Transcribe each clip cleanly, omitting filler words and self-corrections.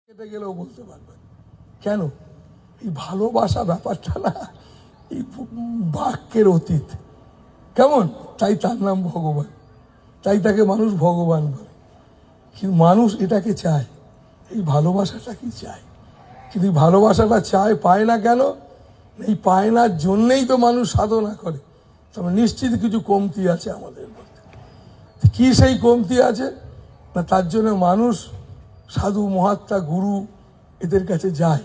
কেটে গেলেও বলতে পারবেন। কেন? এই ভালোবাসা ব্যাপারটা না এই বাক্যের অতীত। কেমন? তাই তার নাম ভগবান, তাই তাকে মানুষ ভগবান বলে। কিন্তু মানুষ এটাকে চায়, এই ভালোবাসাটা কি চায়, কিন্তু এই ভালোবাসাটা চায়, পায় না। কেন? এই পায় না জন্যেই তো মানুষ সাধনা করে। তবে নিশ্চিত কিছু কমতি আছে আমাদের মধ্যে। কি সেই কমতি আছে না? তার জন্য মানুষ সাধু মহাত্মা গুরু এদের কাছে যায়,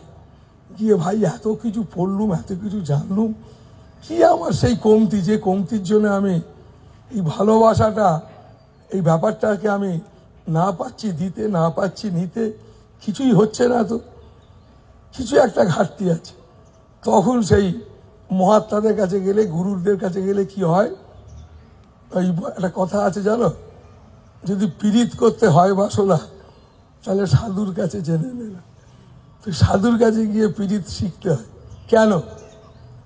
গিয়ে ভাই এত কিছু পড়লুম, এত কিছু জানলুম, কি আমার সেই কমতি, যে কমতির জন্য আমি এই ভালোবাসাটা, এই ব্যাপারটাকে আমি না পাচ্ছি দিতে, না পাচ্ছি নিতে, কিছুই হচ্ছে না, তো কিছু একটা ঘাটতি আছে। তখন সেই মহাত্মাদের কাছে গেলে, গুরুদের কাছে গেলে কি হয়? ওই একটা কথা আছে জানো, যদি পীড়িত করতে হয় বাসনা, তাহলে সাধুর কাছে জেনে নিলাম। তো সাধুর কাছে গিয়ে পীড়িত শিখতে হয়। কেন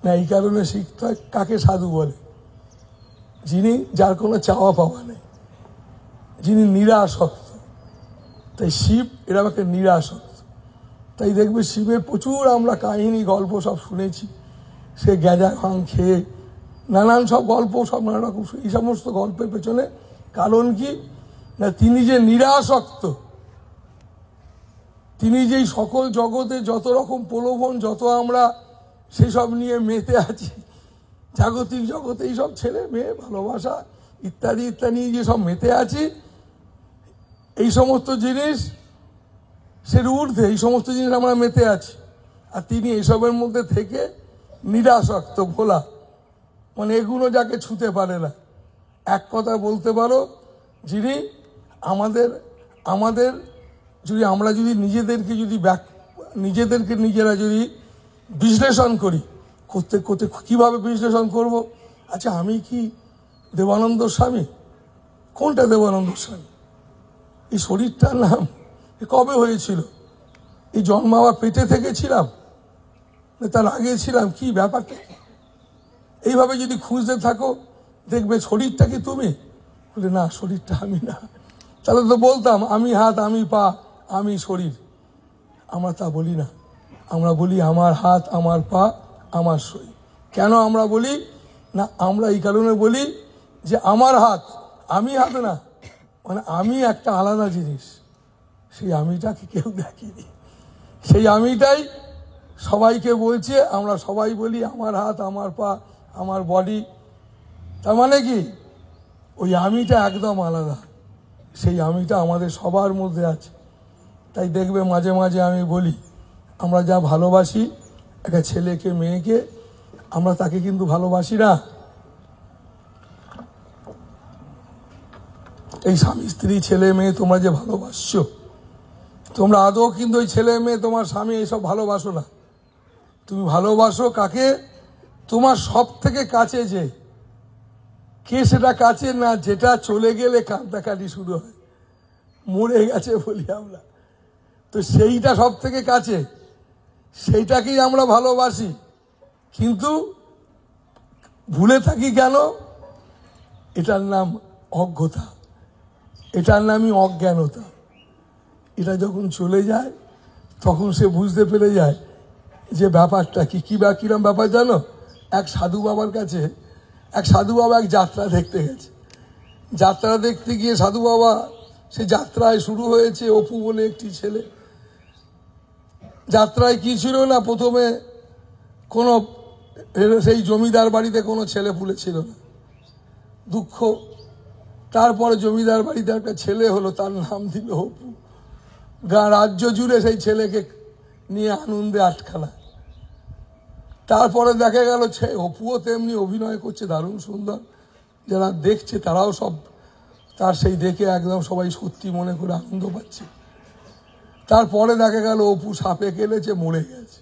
না? এই কারণে শিখতে হয়। কাকে সাধু বলে? যিনি, যার কোনো চাওয়া পাওয়া নেই, যিনি নিরাসক্ত। তাই শিব এরকম একটা নিরাসক্ত। তাই দেখবে শিবের প্রচুর আমরা কাহিনী গল্প সব শুনেছি। সে গ্যাজা ভাং খেয়ে নানান সব গল্প, সব নানা রকম, এই সমস্ত গল্পের পেছনে কারণ কি না? তিনি যে নিরাসক্ত, তিনি যেই সকল জগতে যত রকম প্রলোভন, যত আমরা সেসব নিয়ে মেতে আছি, জাগতিক জগতে এইসব ছেলে মেয়ে ভালোবাসা ইত্যাদি ইত্যাদি যেসব মেতে আছি, এই সমস্ত জিনিস সে ঊর্ধ্বে, এই সমস্ত জিনিস আমরা মেতে আছি। আর তিনি এইসবের মধ্যে থেকে নিরাসক্ত, ভোলা, মানে এগুলো যাকে ছুঁতে পারে না। এক কথা বলতে পারো, যিনি আমাদের যদি আমরা যদি নিজেদেরকে নিজেরা যদি বিশ্লেষণ করি, করতে করতে কীভাবে বিশ্লেষণ করব? আচ্ছা, আমি কি দেবানন্দ স্বামী? কোনটা দেবানন্দ স্বামী? এই শরীরটার নাম কবে হয়েছিল? এই জন্মাবার পেটে থেকে ছিলাম না তার আগে ছিলাম? কি ব্যাপারটা? এইভাবে যদি খুঁজতে থাকো, দেখবে শরীরটা কি তুমি? বলে না, শরীরটা আমি না। তাহলে তো বলতাম আমি হাত, আমি পা, আমি শরীর। আমরা তা বলি না। আমরা বলি আমার হাত, আমার পা, আমার শরীর। কেন আমরা বলি না? আমরা এই কারণে বলি যে আমার হাত, আমি হাত না, মানে আমি একটা আলাদা জিনিস। সেই আমিটাকে কেউ দেখেনি, সেই আমিটাই সবাইকে বলছে। আমরা সবাই বলি আমার হাত, আমার পা, আমার বডি। তার মানে কি? ওই আমিটা একদম আলাদা। সেই আমিটা আমাদের সবার মধ্যে আছে। তাই দেখবে মাঝে মাঝে আমি বলি, আমরা যা ভালোবাসি একটা ছেলেকে, মেয়েকে, আমরা তাকে কিন্তু ভালোবাসি না। এই স্বামী স্ত্রী, ছেলে মেয়ে তোমরা যে ভালোবাসছো, তোমরা আদৌ কিন্তু ওই ছেলে মেয়ে, তোমার স্বামী এইসব ভালোবাসো না। তুমি ভালোবাসো কাকে? তোমার সব থেকে কাছে যে কে, সেটা কাছে না, যেটা চলে গেলে কান্দাকাটি শুরু হয়, মরে গেছে বলি আমরা, তো সেইটা সব থেকে কাছে, সেইটাকেই আমরা ভালোবাসি। কিন্তু ভুলে থাকি কেন? এটার নাম অজ্ঞতা, এটার নামই অজ্ঞানতা। এটা যখন চলে যায় তখন সে বুঝতে পেরে যায় যে ব্যাপারটা কি। কিরম ব্যাপার জানো? এক সাধু বাবার কাছে এক সাধু বাবা এক যাত্রা দেখতে গেছে। যাত্রা দেখতে গিয়ে সাধু বাবা, সে যাত্রায় শুরু হয়েছে অপু বলে একটি ছেলে। যাত্রায় কি ছিল না, প্রথমে কোনো সেই জমিদার বাড়িতে কোনো ছেলে পুলে ছিল না, দুঃখ। তারপরে জমিদার বাড়িতে একটা ছেলে হলো, তার নাম দিল অপু। রাজ্য জুড়ে সেই ছেলেকে নিয়ে আনন্দে আটখানা। তারপরে দেখা গেল অপুও তেমনি অভিনয় করছে, দারুণ সুন্দর। যারা দেখছে তারাও সব তার সেই দেখে একদম সবাই সত্যি মনে করে আনন্দ পাচ্ছে। তারপরে দেখা গেল অপু সাপে কেলেছে, মরে গেছে।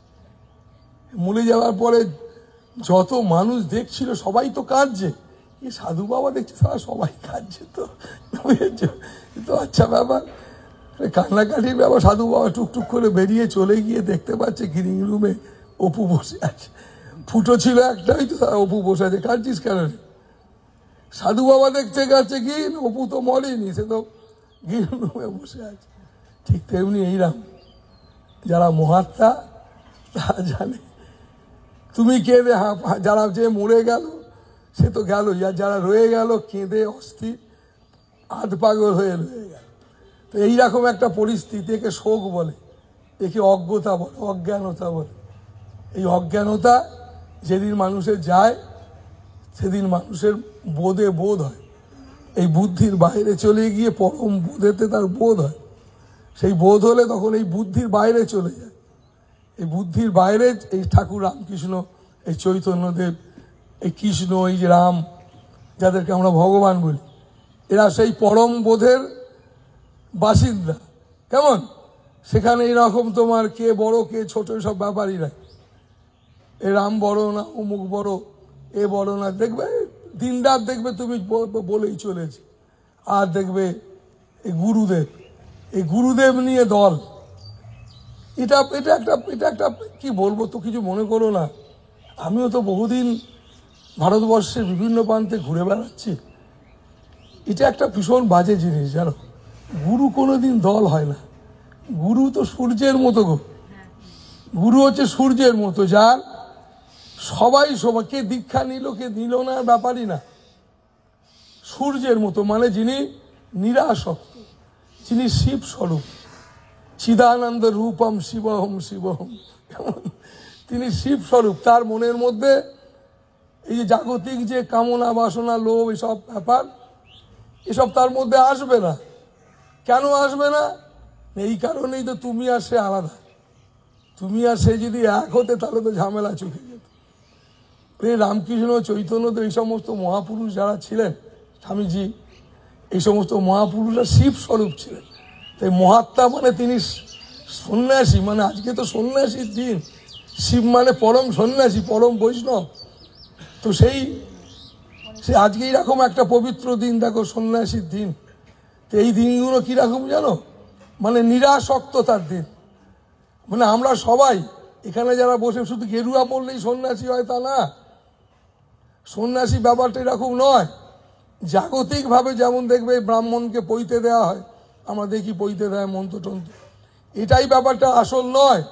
মরে যাওয়ার পরে যত মানুষ দেখছিল সবাই তো কাঁদছে। এই সাধু বাবা দেখছে তারা সবাই কাঁদছে, তো আচ্ছা ব্যাপার, কান্নাকাটির ব্যাপার। সাধু বাবা টুকটুক করে বেরিয়ে চলে গিয়ে দেখতে পাচ্ছে গ্রিন রুমে অপু বসে আছে। ফুটো ছিল একটাই, তো অপু বসে আছে। কাঁদছিস কেন? সাধু বাবা দেখতে গেছে কি, অপু তো মরেনি, সে তো গ্রিন রুমে বসে আছে। ঠিক তেমনি এইরাম যারা মহাত্মা তারা জানে তুমি কেঁদে যারা যে মরে গেল সে তো গেল, যারা রয়ে গেল কেঁদে অস্থির আধ পাগল হয়ে রয়ে গেল। তো এইরকম একটা পরিস্থিতি, একে শোক বলে, একে অজ্ঞতা বলে, অজ্ঞানতা বলে। এই অজ্ঞানতা যেদিন মানুষের যায় সেদিন মানুষের বোধে বোধ হয়, এই বুদ্ধির বাইরে চলে গিয়ে পরম বোধেতে তার বোধ হয়। সেই বোধ হলে তখন এই বুদ্ধির বাইরে চলে যায়। এই বুদ্ধির বাইরে এই ঠাকুর রামকৃষ্ণ, এই চৈতন্যদেব, এই কৃষ্ণ, এই যে রাম, যাদেরকে আমরা ভগবান বলি, এরা সেই পরম বোধের বাসিন্দা। কেমন? সেখানে এইরকম তোমার কে বড় কে ছোট সব ব্যাপারই নাই। এ রাম বড় না অমুক বড়, এ বড় না, দেখবে দিন রাত দেখবে তুমি বলেই চলেছে। আর দেখবে এই গুরুদেব নিয়ে দল, এটা একটা কি বলবো, তো কিছু মনে করো না। আমিও তো বহুদিন ভারতবর্ষের বিভিন্ন প্রান্তে ঘুরে বেড়াচ্ছি। এটা একটা ভীষণ বাজে জিনিস জানো, গুরু কোনোদিন দল হয় না। গুরু তো সূর্যের মতো গো, গুরু হচ্ছে সূর্যের মতো, যার সবাই কে দীক্ষা নিল কে নিল না ব্যাপারই না। সূর্যের মতো মানে যিনি নিরাসক্ত, যিনি শিব স্বরূপ, চিদানন্দ রূপম শিবহম শিবহম, তিনি শিব স্বরূপ। তার মনের মধ্যে এই যে জাগতিক যে কামনা বাসনা লোভ এসব ব্যাপার, এসব তার মধ্যে আসবে না। কেন আসবে না? এই কারণেই তো তুমি আর সে আলাদা। তুমি আর সে যদি এক হতে তাহলে তো ঝামেলা চুকে যেত। রামকৃষ্ণ চৈতন্যদেব এই সমস্ত মহাপুরুষ যারা ছিলেন, স্বামীজি, এই সমস্ত মহাপুরুষরা শিব স্বরূপ ছিলেন। তাই মহাত্মা মানে তিনি সন্ন্যাসী, মানে আজকে তো সন্ন্যাসীর দিন, শিব মানে পরম সন্ন্যাসী, পরম বৈষ্ণব। তো সেই আজকে এইরকম একটা পবিত্র দিন, দেখো সন্ন্যাসীর দিন। তো এই দিনগুলো কিরকম জানো, মানে নিরাসক্ততার দিন। মানে আমরা সবাই এখানে যারা বসে শুধু গেরুয়া পড়লেই সন্ন্যাসী হয় তা না। সন্ন্যাসী ব্যাপারটা এরকম নয়। জাগতিকভাবে যেমন দেখবে ব্রাহ্মণকে পৈতে দেওয়া হয়, আমরা দেখি পৈতে দেয় মন্ত্রতন্ত্র, এটাই ব্যাপারটা আসল নয়।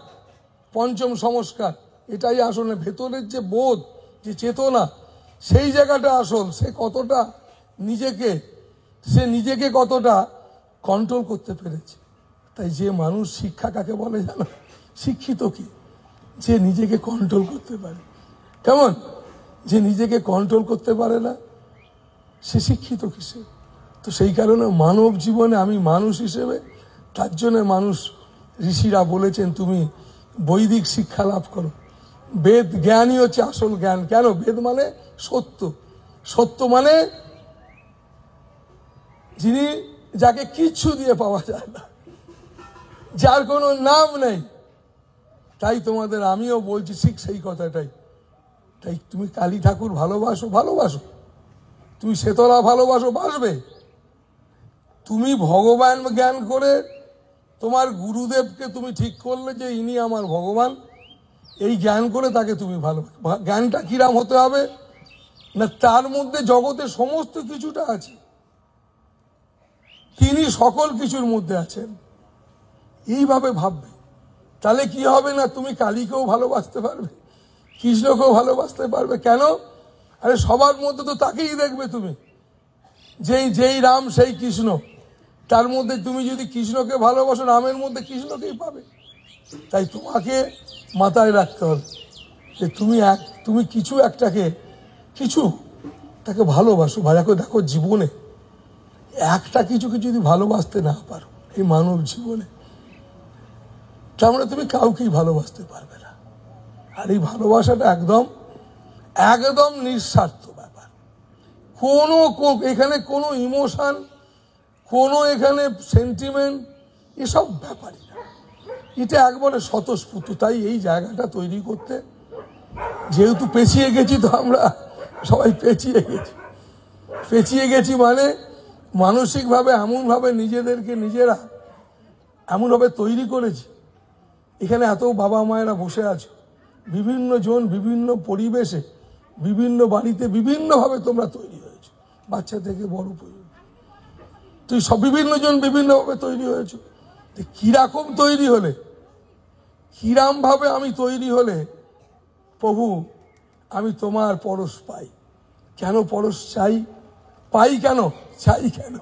পঞ্চম সংস্কার এটাই আসল নয়। ভেতরের যে বোধ, যে চেতনা, সেই জায়গাটা আসল। সে নিজেকে কতটা কন্ট্রোল করতে পেরেছে। তাই যে মানুষ, শিক্ষা কাকে বলে জানো? শিক্ষিত কি? যে নিজেকে কন্ট্রোল করতে পারে। কেমন? যে নিজেকে কন্ট্রোল করতে পারে না সে শিক্ষিত কিসে? তো সেই কারণে মানব জীবনে আমি মানুষ হিসেবে, তার জন্য মানুষ ঋষিরা বলেছেন তুমি বৈদিক শিক্ষা লাভ করো। বেদ জ্ঞানই হচ্ছে আসল জ্ঞান। কেন? বেদ মানে সত্য। সত্য মানে যিনি, যাকে কিচ্ছু দিয়ে পাওয়া যায় না, যার কোনো নাম নেই। তাই তোমাদের আমিও বলছি ঠিক সেই কথাটাই। তাই তুমি কালী ঠাকুর ভালোবাসো, তুমি শেতলা ভালোবাসো, বাসবে। তুমি ভগবান জ্ঞান করে তোমার গুরুদেবকে তুমি ঠিক করলে যে ইনি আমার ভগবান, এই জ্ঞান করে তাকে তুমি ভালোবাসো। জ্ঞানটা কিরাম হতে হবে না, তার মধ্যে জগতের সমস্ত কিছুটা আছে, তিনি সকল কিছুর মধ্যে আছেন, এইভাবে ভাববে। তাহলে কি হবে না, তুমি কালীকেও ভালোবাসতে পারবে, কৃষ্ণকেও ভালোবাসতে পারবে। কেন? আরে সবার মধ্যে তো তাকেই দেখবে তুমি, যেই রাম সেই কৃষ্ণ। তার মধ্যে তুমি যদি কৃষ্ণকে ভালোবাসো, রামের মধ্যে কৃষ্ণকেই পাবে। তাই তোমাকে মাথায় রাখতে হবে যে তুমি কিছু তাকে ভালোবাসো। দেখো জীবনে একটা কিছুকে যদি ভালোবাসতে না পারো এই মানব জীবনে, তার মানে তুমি কাউকেই ভালোবাসতে পারবে না। আর এই ভালোবাসাটা একদম নিঃস্বার্থ ব্যাপার। এখানে কোনো ইমোশন, কোনো এখানে সেন্টিমেন্ট, এসব ব্যাপারই না। এটা একবারে স্বতঃস্ফূর্ত। তাই এই জায়গাটা তৈরি করতে, যেহেতু পেঁচিয়ে গেছি, তো আমরা সবাই পেঁচিয়ে গেছি মানে মানসিকভাবে এমনভাবে নিজেদেরকে নিজেরা এমনভাবে তৈরি করেছি। এখানে এত বাবা মায়েরা বসে আছে, বিভিন্ন জন বিভিন্ন পরিবেশে, বিভিন্ন বাড়িতে বিভিন্নভাবে তোমরা তৈরি হয়েছো, বাচ্চা থেকে বড় পর্যন্ত। তুই বিভিন্ন জন বিভিন্নভাবে তৈরি হয়েছো। কিরকম তৈরি হলে কিরাম ভাবে আমি তৈরি হলে প্রভু আমি তোমার পরশ পাই? কেন পরশ চাই? পাই কেন? চাই কেন?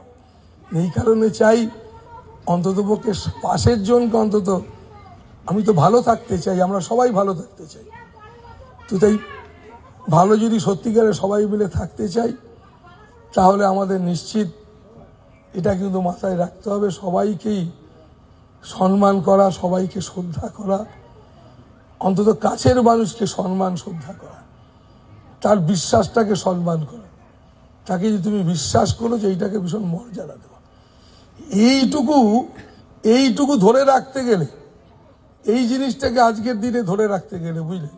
এই কারণে চাই, অন্ততপক্ষে পাশের জনকে অন্তত, আমি তো ভালো থাকতে চাই, আমরা সবাই ভালো থাকতে চাই। তো তাই ভালো যদি সত্যিকারে সবাই মিলে থাকতে চাই, তাহলে আমাদের নিশ্চিত এটা কিন্তু মাথায় রাখতে হবে, সবাইকেই সম্মান করা, সবাইকে শ্রদ্ধা করা, অন্তত কাছের মানুষকে সম্মান শ্রদ্ধা করা, তার বিশ্বাসটাকে সম্মান করা, তাকে যে তুমি বিশ্বাস করো যে এইটাকে ভীষণ মর্যাদা দেওয়া। এইটুকু ধরে রাখতে গেলে, এই জিনিসটাকে আজকের দিনে ধরে রাখতে গেলে, বুঝলে,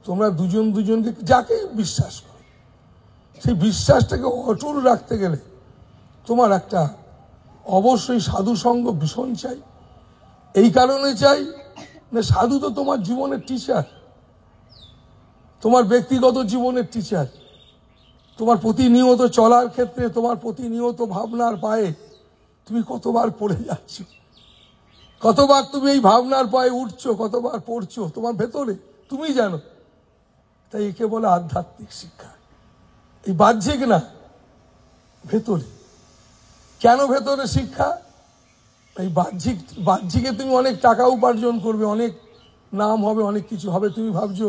তোমরা দুজনকে যাকে বিশ্বাস করো, সেই বিশ্বাসটাকে অটুট রাখতে গেলে তোমার একটা অবশ্যই সাধু সঙ্গ ভীষণ চাই। এই কারণে চাই না, সাধু তো তোমার জীবনের টিচার, তোমার ব্যক্তিগত জীবনের টিচার। তোমার প্রতিনিয়ত চলার ক্ষেত্রে, তোমার প্রতিনিয়ত ভাবনার পায়ে তুমি কতবার পড়ে যাচ্ছ, কতবার তুমি এই ভাবনার পায়ে উঠছো, কতবার পড়ছো তোমার ভেতরে, তুমি জানো। তাই একে বলে আধ্যাত্মিক শিক্ষা। এই বাহ্যিক না, ভেতরে। কেন ভেতরে শিক্ষা? এই বাহ্যিকে তুমি অনেক টাকা উপার্জন করবে, অনেক নাম হবে, অনেক কিছু হবে, তুমি ভাবছো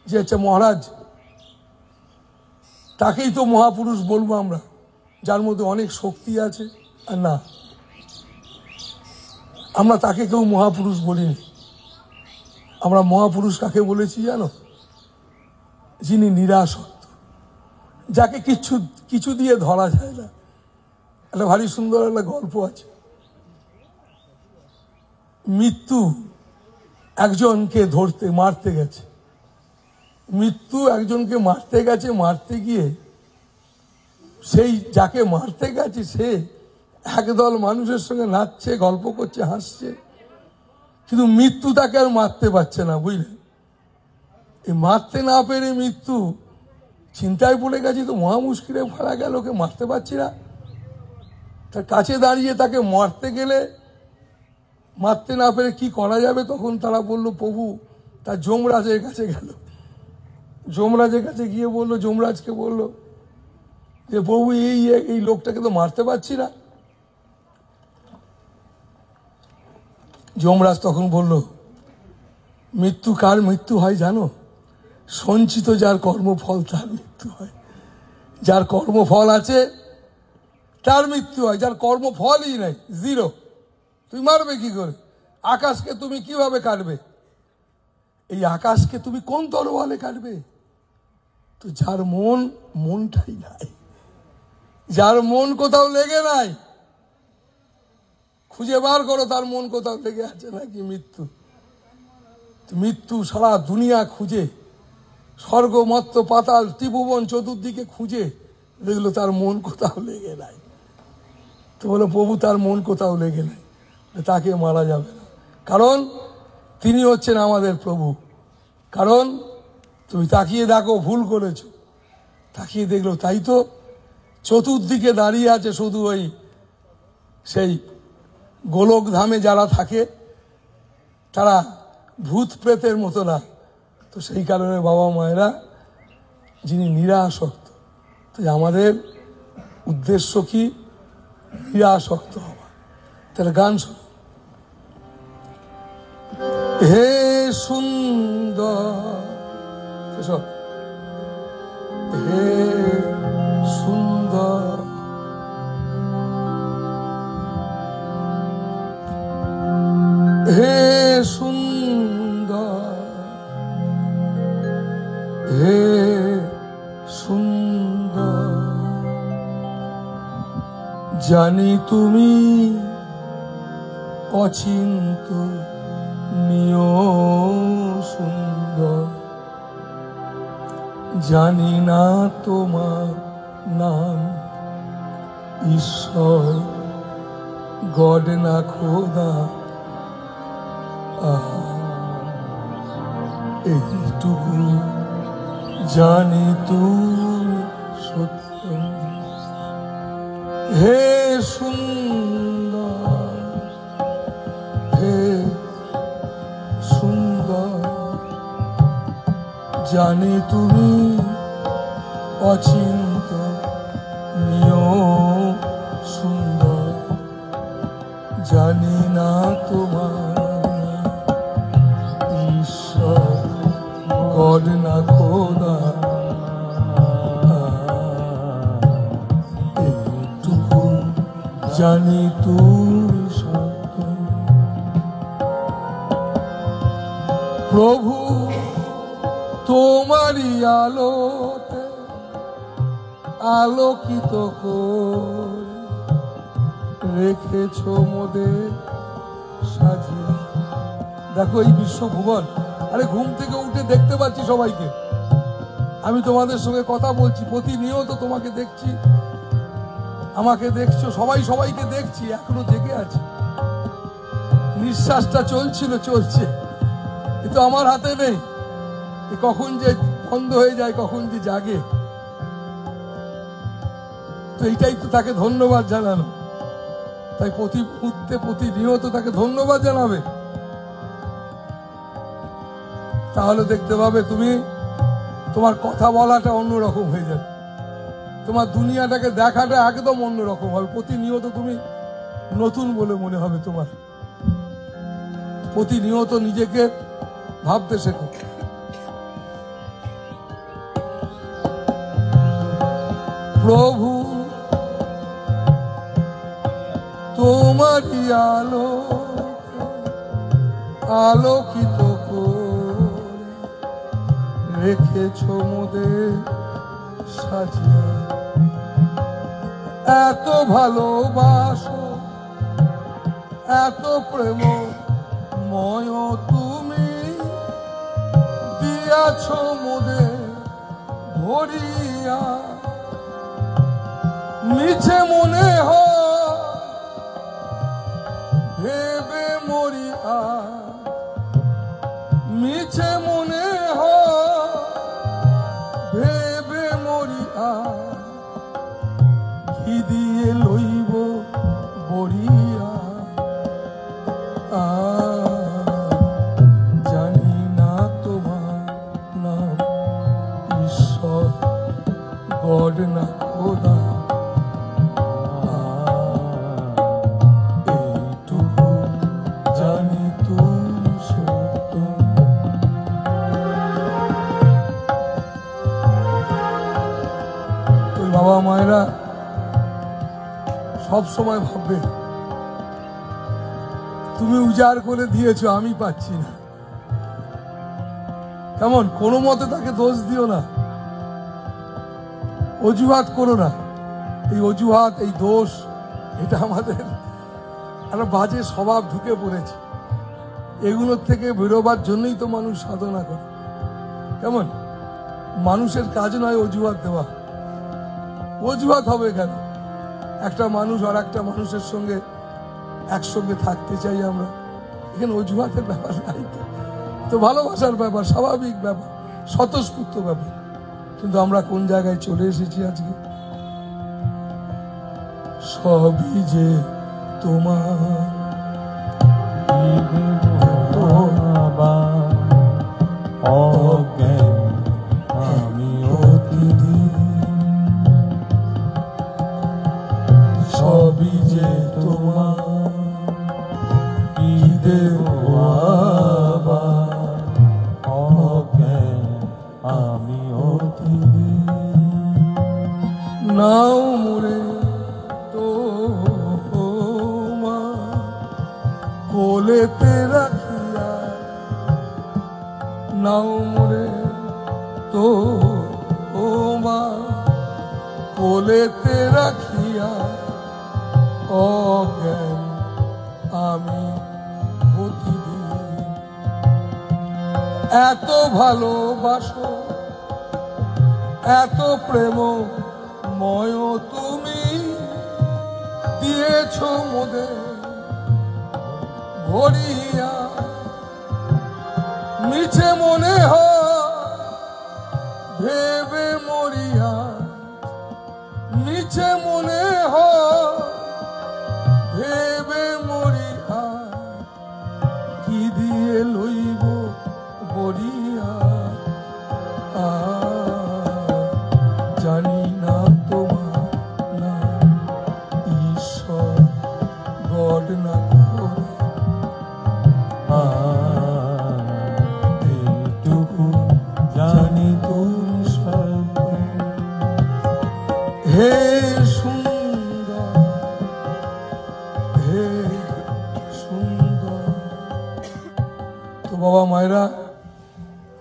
যে আচ্ছা মহারাজ, তাকেই তো মহাপুরুষ বলবো আমরা, যার মধ্যে অনেক শক্তি আছে। আর না, আমরা তাকে কেউ মহাপুরুষ বলিনি। আমরা মহাপুরুষ কাকে বলেছি জানো? যিনি নিরাসক্ত, যাকে কিছু দিয়ে ধরা যায় না। একটা ভারী সুন্দর একটা গল্প আছে। মৃত্যু একজনকে মারতে গেছে। মৃত্যু একজনকে মারতে গেছে, মারতে গিয়ে সেই যাকে মারতে গেছে সে একদল মানুষের সঙ্গে নাচছে, গল্প করছে, হাসছে, কিন্তু মৃত্যু তাকে আর মারতে পারছে না, বুঝলে। এই মারতে না পেরে মৃত্যু চিন্তায় পড়ে গেছে, তো মহা মুশকিলে ফেলা গেল, ওকে মারতে পারছি না। তার কাছে দাঁড়িয়ে তাকে মারতে গেলে, মারতে না পেরে কি করা যাবে, তখন তারা বলল প্রভু, তার যমরাজের কাছে গেল। যমরাজের কাছে গিয়ে বললো, যমরাজকে বলল যে প্রভু এই লোকটাকে তো মারতে পারছি না। যমরাজ তখন বলল, মৃত্যু কার মৃত্যু হয় জানো? সঞ্চিত যার কর্মফল তার মৃত্যু হয়। যার কর্মফল আছে তার মৃত্যু হয়, যার কর্মফলই নাই, জিরো, তুমি মারবে কি করে? আকাশকে তুমি কিভাবে কাটবে? এই আকাশকে তুমি কোন তরোয়ালে কাটবে? তো যার মনটাই নাই, যার মন কোথাও লেগে নাই, খুঁজে বার করো তার মন কোথাও লেগে আছে নাকি। মৃত্যু সারা দুনিয়া খুঁজে, স্বর্গ মর্ত্য পাতাল ত্রিভুবন চতুর্দিকে খুঁজে দেখলো তার মন কোথাও লেগে নাই। তো বলো প্রভু তার মন কোথাও লেগে নাই, তাকে মারা যাবে না, কারণ তিনি হচ্ছেন আমাদের প্রভু। কারণ তুমি তাকিয়ে দেখো, ভুল করেছো। তাকিয়ে দেখলো তাই তো চতুর্দিকে দাঁড়িয়ে আছে শুধু ওই সেই গোলক ধামে যারা থাকে তারা ভূত প্রেতের মতো না। তো সেই কারণে বাবা মায়েরা যিনি নিরাসক্ত, তো আমাদের উদ্দেশ্য কি? নিরাসক্ত হওয়া। তাহলে গান শোনো। হে সুন্দর, হে সুন্দর, হে সুন্দর, হে সুন্দর, জানি তুমি অচিন্ত নিয় সুন্দর, জানি না তোমার নাম ঈশ্বর, গড না খোদা। এইটুকু জানি তুমি সত্য। হে সুন্দর, হে জানি তুমি অচিন্ত সুন্দর, জানি না তোমার ঈশ্বর গড না খোদা, এইটুকু জানি তুমি সত্য। প্রভু তোমারই আলোতে আলোকিত করে রেখেছ মোদের সাজিয়ে। দেখো এই বিশ্বভুবন, আরে ঘুম থেকে উঠে দেখতে পাচ্ছি সবাইকে, আমি তোমাদের সঙ্গে কথা বলছি, প্রতিনিয়ত তোমাকে দেখছি, আমাকে দেখছো, সবাই সবাইকে দেখছি, এখনো জেগে আছে। নিঃশ্বাসটা চলছিল, চলছে, কিন্তু আমার হাতে নেই কখন যে বন্ধ হয়ে যায়, কখন যে জাগে। তো এইটাই তো তাকে ধন্যবাদ জানানো। তাই প্রতি মুহূর্তে প্রতিনিয়ত তাকে ধন্যবাদ জানাবে, তাহলে দেখতে পাবে তুমি তোমার কথা বলাটা অন্যরকম হয়ে যাবে, তোমার দুনিয়াটাকে দেখাটা একদম অন্যরকম হবে। প্রতিনিয়ত তুমি নতুন বলে মনে হবে তোমার। প্রতিনিয়ত নিজেকে ভাবতে শেখো। প্রভু তোমারই আলো আলোকিত করে রেখেছ মোদের সাজিয়ে। এত ভালোবাসো, এত প্রেম ময় তুমি দিয়াছ মোদের ভরিয়া। মিছে মনে হয় ভেবে মরিয়া, মিছে মনে হয় ভেবে মরিয়া, কি দিয়ে লইব বরিয়া। জানি না তোমার নাম ঈশ্বর গড না খোদা, এইটুকু জানি তুমি সত্য। বাবা মায়েরা সব সময় ভাববে তুমি উজাড় করে দিয়েছো, আমি পাচ্ছি না। কেমন? কোনো মতে তাকে দোষ দিও না, অজুহাত করো না। এই অজুহাত, এই দোষ, এটা আমাদের একটা বাজে স্বভাব ঢুকে পড়েছে। এগুলোর থেকে বেরোবার জন্যই তো মানুষ সাধনা করে। কেমন? মানুষের কাজ নয় অজুহাত দেওয়া। অজুহাত হবে কেন? একটা মানুষ আর একটা মানুষের সঙ্গে একসঙ্গে থাকতে চাই আমরা, এখানে অজুহাতের ব্যাপার নাই তো। ভালোবাসার ব্যাপার, স্বাভাবিক ব্যাপার, স্বতঃস্ফূর্ত ব্যাপার। কিন্তু আমরা কোন জায়গায় চলে এসেছি আজকে? সবই যে তোমার, আমি অতিথি, সবই যে তোমার, কি দেব আমি অতিথি। নাও মোরে তো কোলেতে রাখিয়া, নাও মোরে তো কোলেতে রাখিয়া, অজ্ঞান আমি প্রতিদিন। এত ভালোবাসো, এত প্রেম ময় তুমি দিয়েছ মোদের ভরিয়া। মিছে মনে হয় ভেবে মরিয়া, মিছে মনে হয় ভেবে মরিয়া, কি দিয়ে লইব বরিয়া। বাবা মায়েরা,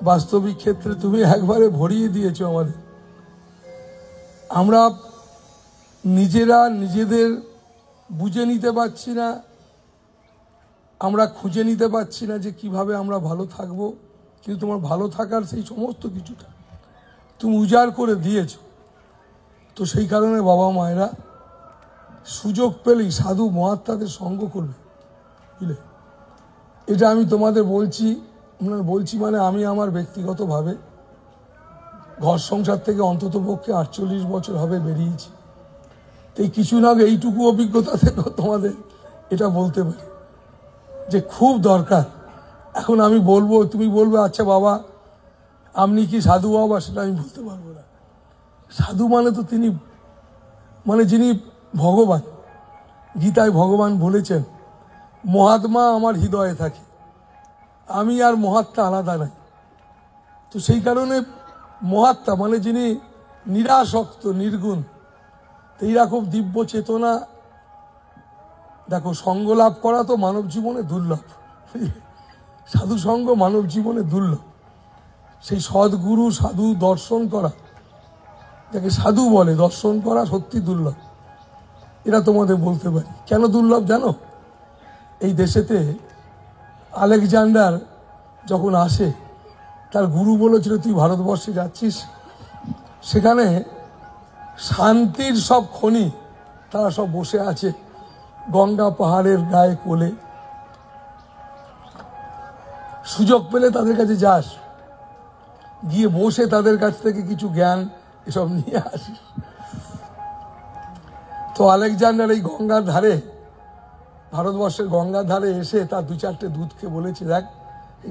বাস্তবিক ক্ষেত্রে তুমি একবারে ভরিয়ে দিয়েছো আমাদের। আমরা নিজেরা নিজেদের বুঝে নিতে পারছি না, আমরা খুঁজে নিতে পারছি না যে কিভাবে আমরা ভালো থাকব, কিন্তু তোমার ভালো থাকার সেই সমস্ত কিছুটা তুমি উজাড় করে দিয়েছো। তো সেই কারণে বাবা মায়েরা সুযোগ পেলেই সাধু মহাত্মাদের সঙ্গ করবে, বুঝলে? এটা আমি তোমাদের বলছি মানে আমি আমার ব্যক্তিগতভাবে ঘর সংসার থেকে অন্তত পক্ষে 48 বছর হবে বেরিয়েছি। এই কিছু না আগে এইটুকু অভিজ্ঞতা থেকে তোমাদের এটা বলতে পারি যে খুব দরকার। এখন আমি বলবো, তুমি বলবে আচ্ছা বাবা আপনি কি সাধু বাবা, সেটা আমি বলতে পারবো না। সাধু মানে তো তিনি, মানে যিনি ভগবান। গীতায় ভগবান বলেছেন মহাত্মা আমার হৃদয়ে থাকে, আমি আর মহাত্মা আলাদা নাই। তো সেই কারণে মহাত্মা মানে যিনি নিরাসক্ত নির্গুণ, এইরকম দিব্য চেতনা। দেখো, সঙ্গ লাভ করা তো মানব জীবনে দুর্লভ, সাধু সঙ্গ মানব জীবনে দুর্লভ। সেই সদ্গুরু সাধু দর্শন করা, যাকে সাধু বলে, দর্শন করা সত্যি দুর্লভ। এরা তোমাদের বলতে পারি কেন দুর্লভ জানো? এই দেশেতে আলেকজান্ডার যখন আসে, তার গুরু বলেছিল তুই ভারতবর্ষে যাচ্ছিস, সেখানে শান্তির সব খনি তারা সব বসে আছে গঙ্গা পাহাড়ের গায়ে কোলে। সুযোগ পেলে তাদের কাছে যাস, গিয়ে বসে তাদের কাছ থেকে কিছু জ্ঞান এসব নিয়ে আসিস। তো আলেকজান্ডার এই গঙ্গার ধারে, ভারতবর্ষের গঙ্গার ধারে এসে তার 2-4টে দুধকে বলেছে, দেখ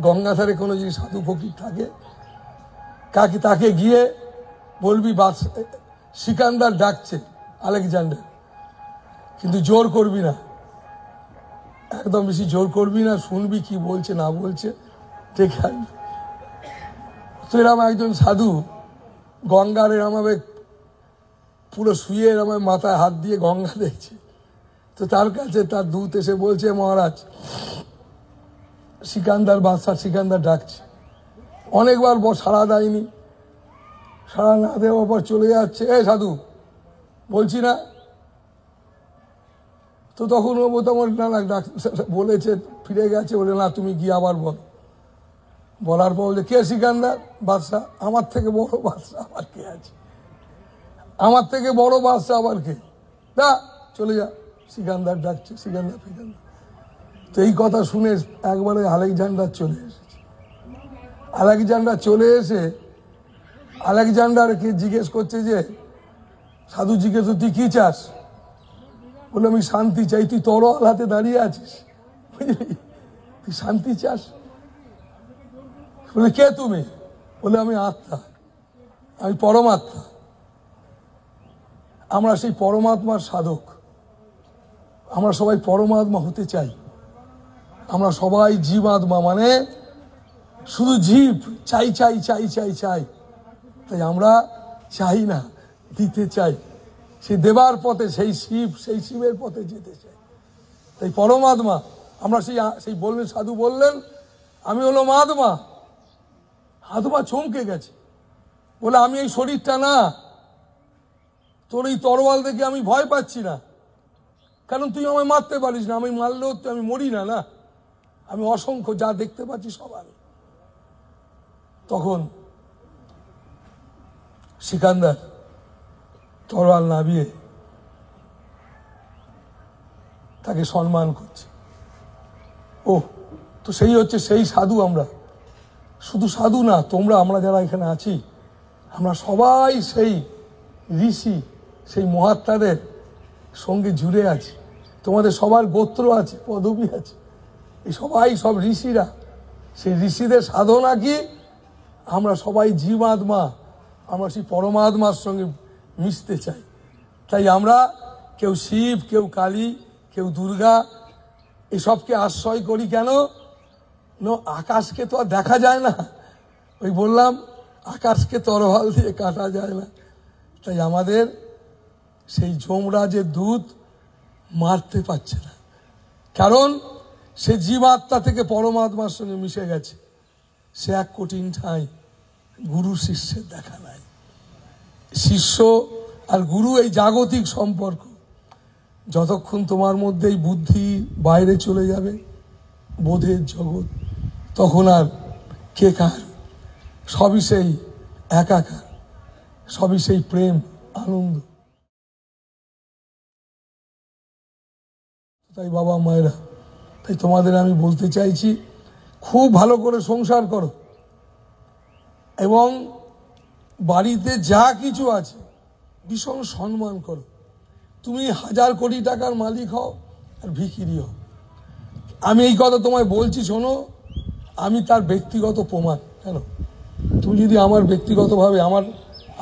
গঙ্গা ধারে কোনো যদি সাধু ফকির থাকে, তাকে গিয়ে বলবি বাস সিকান্দার ডাকছে আলেকজান্ডার, কিন্তু জোর করবি না, একদম বেশি জোর করবি না, শুনবি কি বলছে না বলছে, ঠিক আছে? তো এরম একজন সাধু গঙ্গার এরমভাবে পুরো শুয়ে এরম মাথায় হাত দিয়ে গঙ্গা দেখছে। তো তার কাছে তার দূত এসে বলছে, মহারাজ সিকান্দার বাদশাহ সিকান্দার ডাকছে। অনেকবার সাড়া দেয়নি, সাড়া না দেওয়ার পর চলে যাচ্ছে, এ সাধু বলছি না। তো তখন ও তোমার না বলেছে, ফিরে গেছে, বলে না তুমি গিয়ে আবার বলো। বলার পর বলছে, কে সিকান্দার? বাদশাহ। আমার থেকে বড় বাদশাহ আবার কে আছে? আমার থেকে বড় বাদশাহ আবার কে? না, চলে যা, সিকান্দার ডাকছে, সিকান্দার ফিকান্দার। তো এই কথা শুনে একবারে আলেকজান্ডার চলে এসেছে। আলেকজান্ডার চলে এসে আলেকজান্ডারকে জিজ্ঞেস করছে যে, সাধু জিজ্ঞেস তুই কি চাস? বলে আমি শান্তি চাই। তুই তরোয়াল হাতে দাঁড়িয়ে আছিস, বুঝলি? তুই শান্তি চাস? বলে কে তুমি? বলে আমি আত্মা, আমি পরমাত্মা। আমরা সেই পরমাত্মার সাধক, আমরা সবাই পরমাত্মা হতে চাই। আমরা সবাই জীবাত্মা, মানে শুধু জীব, চাই চাই চাই চাই চাই। তাই আমরা চাই না, দিতে চাই। সেই দেবার পথে, সেই শিবের পথে যেতে চাই। তাই পরমাত্মা আমরা সেই বললেন, সাধু বললেন আমি হলো মহাত্মা। আত্মা চমকে গেছে, বলে আমি এই শরীরটা না, তোর এই তরোয়াল দেখে আমি ভয় পাচ্ছি না, কারণ তুই আমায় মারতে পারিস না। আমি মারলেও তো আমি মরি না, না, আমি অসংখ্য, যা দেখতে পাচ্ছি সব আমি। তখন সিকান্দার তরোয়াল নামিয়ে তাকে সম্মান করছে। ও তো সেই হচ্ছে সেই সাধু। আমরা শুধু সাধু না, আমরা যারা এখানে আছি, আমরা সবাই সেই ঋষি, সেই মহাত্মাদের সঙ্গে জুড়ে আছি। তোমাদের সবার গোত্র আছে, পদবী আছে, এই সবাই সব ঋষিরা। সেই ঋষিদের সাধনা কি? আমরা সবাই জীবাত্মা, আমরা সেই পরমাত্মার সঙ্গে মিশতে চাই। তাই আমরা কেউ শিব, কেউ কালী, কেউ দুর্গা, এসবকে আশ্রয় করি। কেন? আকাশকে তো আর দেখা যায় না, ওই বললাম আকাশকে তরোয়াল দিয়ে কাটা যায় না। তাই আমাদের সেই যমরাজের দূত মারতে পারছে না, কারণ সে জীবাত্মা থেকে পরমাত্মার সঙ্গে মিশে গেছে, সে এক কঠিন ঠাঁই গুরু শিষ্যের দেখা নাই। শিষ্য আর গুরু এই জাগতিক সম্পর্ক, যতক্ষণ তোমার মধ্যে এই বুদ্ধি বাইরে চলে যাবে বোধের জগৎ, তখন আর কে কার, সবই সেই একাকার, সবই সেই প্রেম আনন্দ। তাই বাবা মায়েরা, তাই তোমাদের আমি বলতে চাইছি, খুব ভালো করে সংসার করো এবং বাড়িতে যা কিছু আছে ভীষণ সম্মান করো। তুমি 1000 কোটি টাকার মালিক হও আর ভিখিরি হও, আমি এই কথা তোমায় বলছি, শোনো, আমি তার ব্যক্তিগত প্রমাণ। কেন, তুমি যদি আমার ব্যক্তিগতভাবে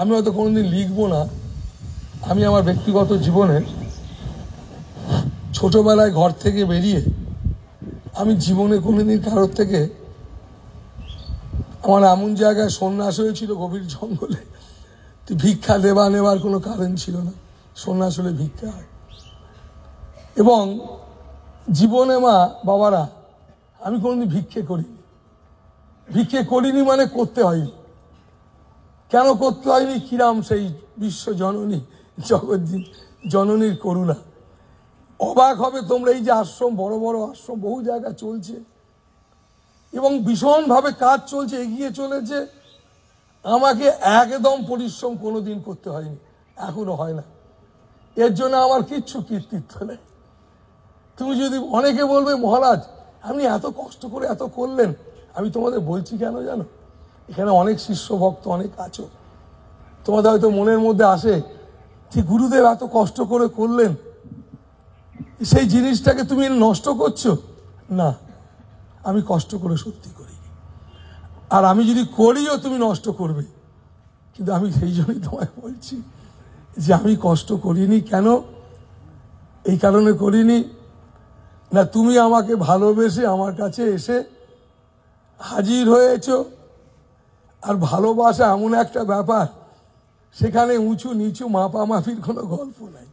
আমি হয়তো কোনোদিন লিখবো না, আমি আমার ব্যক্তিগত জীবনে ছোটবেলায় ঘর থেকে বেরিয়ে আমি জীবনে কোনোদিন কারোর থেকে, আমার এমন জায়গায় সন্ন্যাস হয়েছিল গভীর জঙ্গলে, ভিক্ষা নেবার কোনো কারণ ছিল না, সন্ন্যাস হলে ভিক্ষা হয়। এবং জীবনে মা বাবারা, আমি কোনোদিন ভিক্ষে করিনি মানে করতে হয়নি। কেন করতে হয়নি? কিরাম সেই বিশ্ব জননী, জগৎ জননীর করুণা। অবাক হবে তোমরা, এই যে আশ্রম, বড় বড় আশ্রম বহু জায়গা চলছে এবং ভীষণভাবে কাজ চলছে, এগিয়ে চলেছে, আমাকে একদম পরিশ্রম কোনোদিন করতে হয়নি, এখনো হয় না। এর জন্য আমার কিচ্ছু কৃতিত্ব নেই। তুমি যদি, অনেকে বলবে মহারাজ আপনি এত কষ্ট করে এত করলেন, আমি তোমাদের বলছি কেন জানো, এখানে অনেক শিষ্য ভক্ত অনেক আছো, তোমাদের হয়তো মনের মধ্যে আসে যে গুরুদেব এত কষ্ট করে করলেন, সেই জিনিসটাকে তুমি নষ্ট করছো। না, আমি কষ্ট করে সত্যি করিনি, আর আমি যদি করিও তুমি নষ্ট করবে, কিন্তু আমি সেই জন্যই তোমায় বলছি যে আমি কষ্ট করিনি। কেন? এই কারণে করিনি না, তুমি আমাকে ভালোবেসে আমার কাছে এসে হাজির হয়েছ, আর ভালোবাসা এমন একটা ব্যাপার, সেখানে উঁচু নিচু মাপামাপির কোনো গল্প নাই।